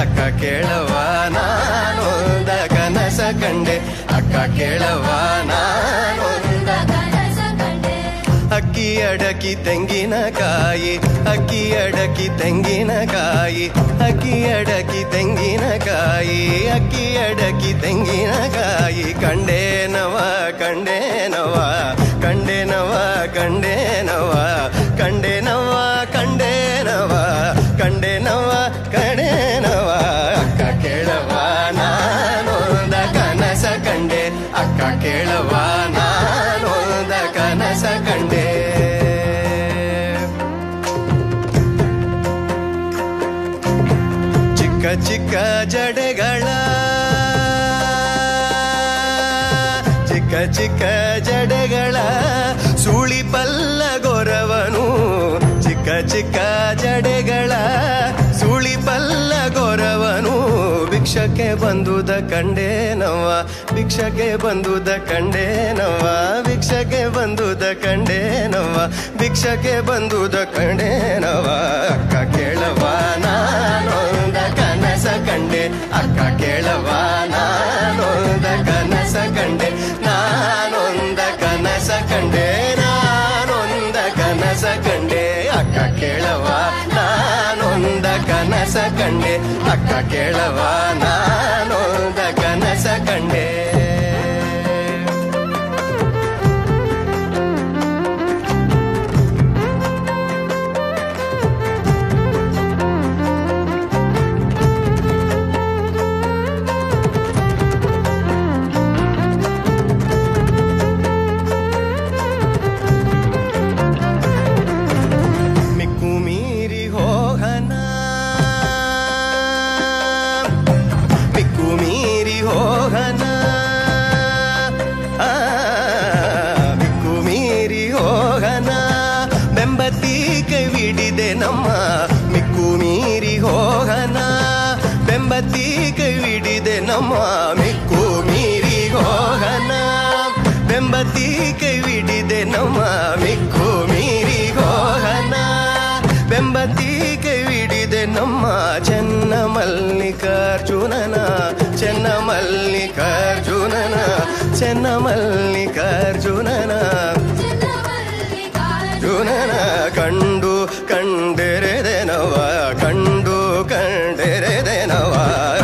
ಅಕ್ಕ ಕೇಳವ ನಾನೊಂದ ಕನಸ ಕಂಡೆ ಅಕ್ಕ ಕೇಳವ ನಾನೊಂದ ಕನಸ ಕಂಡೆ ಅಕ್ಕಿ ಅಡಕಿ ತೆಂಗಿನಕಾಯಿ ಅಕ್ಕಿ ಅಡಕಿ ತೆಂಗಿನಕಾಯಿ ಅಕ್ಕಿ ಅಡಕಿ ತೆಂಗಿನಕಾಯಿ ಅಕ್ಕಿ ಅಡಕಿ ತೆಂಗಿನಕಾಯಿ ಕಂಡೇನವ ಕಂಡೇನವ ಕಂಡೇನವ ಕಂಡೇನವ ಕಂಡೇನವ ಕಂಡೇನವ ಕಂಡೇನವ ಕಂಡೇನವ ಅಕ್ಕ ಕೇಳವ ನಾನೊಂದ ಕನಸ ಕಂಡೆ ಅಕ್ಕ ಕೇಳವ ನಾನೊಂದ ಕನಸ ಕಂಡೆ ಚಿಕ್ಕ ಚಿಕ್ಕ ಜಡೆಗಳ ಚಿಕ್ಕ ಚಿಕ್ಕ ಜಡೆಗಳ ಸುಳಿ ಪಲ್ಲ ಗೊರವನು ಚಿಕ್ಕ ಚಿಕ್ಕ ಜಡೆಗಳ ಸುಳಿ ಪಲ್ಲ ಗೊರವನು ಭಿಕ್ಷಕ್ಕೆ ಬಂದುದ ಕಂಡೇನವ್ವ ಭಿಕ್ಷಕ್ಕೆ ಬಂದುದ ಕಂಡೇನವ್ವ ಭಿಕ್ಷಕ್ಕೆ ಬಂದುದ ಕಂಡೇನವ್ವ ಭಿಕ್ಷಕ್ಕೆ ಬಂದುದ ಕಂಡೇನವ್ವ ಅಕ್ಕ ಕೇಳವ ನಾನೊಂದ ಕನಸ ಕಂಡೆ ಅಕ್ಕ ಕೇಳವ ನಾನೊಂದ ಕನಸ ಕಂಡೆ ನಾನೊಂದ ಕನಸ ಕಂಡೆ ನಾನೊಂದ ಕನಸ ಕಂಡೆ ಅಕ್ಕ ಕೇಳವ ನಾನೊಂದ ಕನಸ ಕಂಡೆ ಅಕ್ಕ ಕೇಳವ ನಾನೊಂದ ಕನಸ ಕಂಡೆ ನಮ್ಮ ಮಿಕ್ಕು ಮೀರಿ ಹೋಗನ ಬೆಂಬತ್ತಿ ಕೈ ಹಿಡಿದೆ ನಮ್ಮ ಮಿಕ್ಕು ಮೀರಿ ಹೋಗನ ಬೆಂಬತ್ತಿ ಕೈ ಹಿಡಿದೆ ನಮ್ಮ ಮಿಕ್ಕು ಮೀರಿ ಹೋಗನ ಬೆಂಬತ್ತಿ ಕೈ ಹಿಡಿದೆ ನಮ್ಮ ಚೆನ್ನ ಮಲ್ಲಿಕಾರ್ಜುನನ ಚೆನ್ನ ಮಲ್ಲಿಕಾರ್ಜುನನ ಚೆನ್ನ ಮಲ್ಲಿಕಾರ್ಜುನನ ಜುನನ ಕಂಡು ಕಂಡೆರೆದೆನವ ಕಂಡು ಕಂಡೆರೆದೆನವ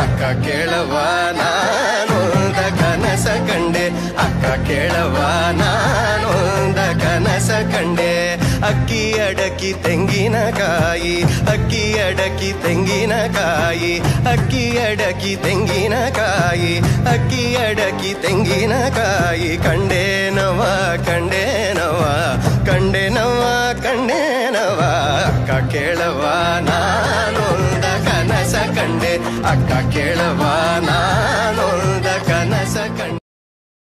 ಅಕ್ಕ ಕೇಳವ ನಾನೊಂದ ಕನಸ ಕಂಡೆ ಅಕ್ಕ ಕೇಳವ ನಾನೊಂದ ಕನಸ ಕಂಡೆ ಅಕ್ಕಿ ಅಡಕಿ ತೆಂಗಿನಕಾಯಿ ಅಕ್ಕಿ ಅಡಕಿ ತೆಂಗಿನಕಾಯಿ ಅಕ್ಕಿ ಅಡಕಿ ತೆಂಗಿನಕಾಯಿ ಅಕ್ಕಿ ಅಡಕಿ ತೆಂಗಿನಕಾಯಿ ಕಂಡೇನವ ಕಂಡೇನವ ಕಂಡೇನವ ಕಂಡೇನವ ಅಕ್ಕ ಕೇಳವ ನಾನೊಂದ ಕನಸ ಕಂಡೆ ಅಕ್ಕ ಕೇಳವ ನಾ